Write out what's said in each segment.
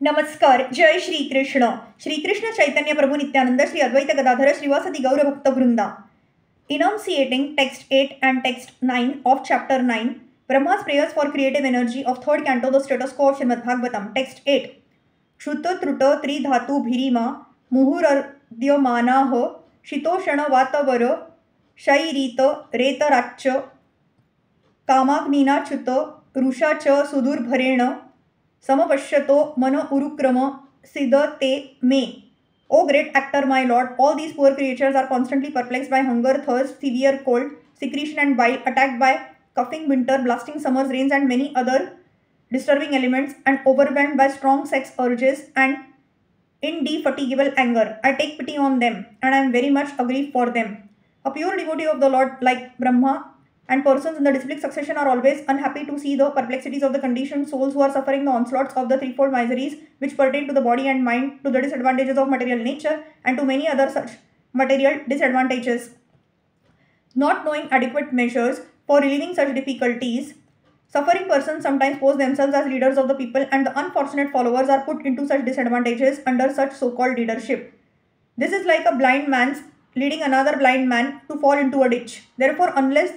नमस्कार. जय श्री कृष्ण. श्री कृष्ण चैतन्य प्रभु नित्यानंद श्री अद्वैत गदाधर श्रीवासदि गौर भक्त वृंदा. Enunciating text 8 and text 9 of chapter 9, Brahma's prayers for creative energy of third canto, the status quo of Srimad Bhagavatam. Text 8. Shrut trut tridhatu bhirima muhuradyamanah shitoshana vatavara shairit retarach कामाग्निना च्युत Rusha च सुदुर्भरेण समपश्यतो मन उरुक्रम सिद ते मे. O great actor, my lord, all these poor creatures are constantly perplexed by hunger, thirst, severe cold, secretion and bile, attacked by coughing winter, blasting summers, rains and many other disturbing elements, and overwhelmed by strong sex urges and indefatigable anger. I take pity on them, and I am very much aggrieved for them. A pure devotee of the Lord like Brahma and persons in the disciplic succession are always unhappy to see the perplexities of the conditioned souls who are suffering the onslaughts of the threefold miseries which pertain to the body and mind, to the disadvantages of material nature, and to many other such material disadvantages. Not knowing adequate measures for relieving such difficulties, suffering persons sometimes pose themselves as leaders of the people, and the unfortunate followers are put into such disadvantages under such so-called leadership. This is like a blind man's leading another blind man to fall into a ditch. Therefore, unless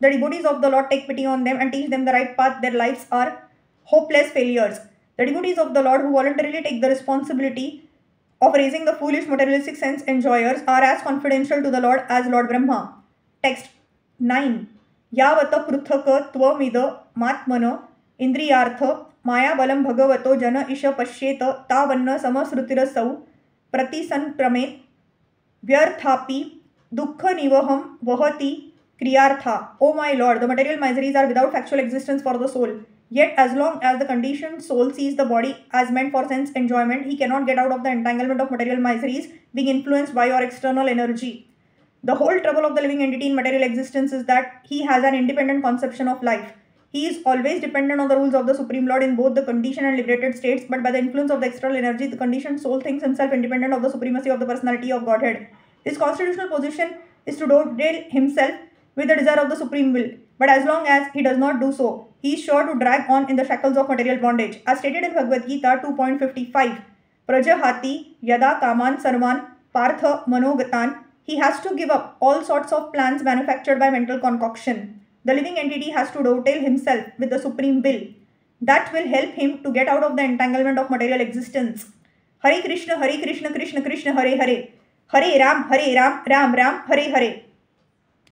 the devotees of the Lord take pity on them and teach them the right path, their lives are hopeless failures. The devotees of the Lord who voluntarily take the responsibility of raising the foolish materialistic sense enjoyers are as confidential to the Lord as Lord Brahma. Text 9. Yavata pruthaka tvamida matmana indriyartha maya balam bhagavato jana isha pashyeta tavanna samasrutirasau pratisanpramet vyarthapi dukkha nivaham vahati Kriyartha. O my Lord, the material miseries are without factual existence for the soul. Yet as long as the conditioned soul sees the body as meant for sense enjoyment, he cannot get out of the entanglement of material miseries, being influenced by your external energy. The whole trouble of the living entity in material existence is that he has an independent conception of life. He is always dependent on the rules of the Supreme Lord in both the conditioned and liberated states, but by the influence of the external energy, the conditioned soul thinks himself independent of the supremacy of the personality of Godhead. His constitutional position is to dovetail himself with the desire of the supreme will, but as long as he does not do so, he is sure to drag on in the shackles of material bondage. As stated in Bhagavad Gita 2.55, Prajahati yada kaman sarvan partha manogatan, he has to give up all sorts of plans manufactured by mental concoction. The living entity has to dovetail himself with the supreme will. That will help him to get out of the entanglement of material existence. Hare Krishna, Krishna Krishna, Hare Hare. Hare Ram, Ram Ram, Hare Hare.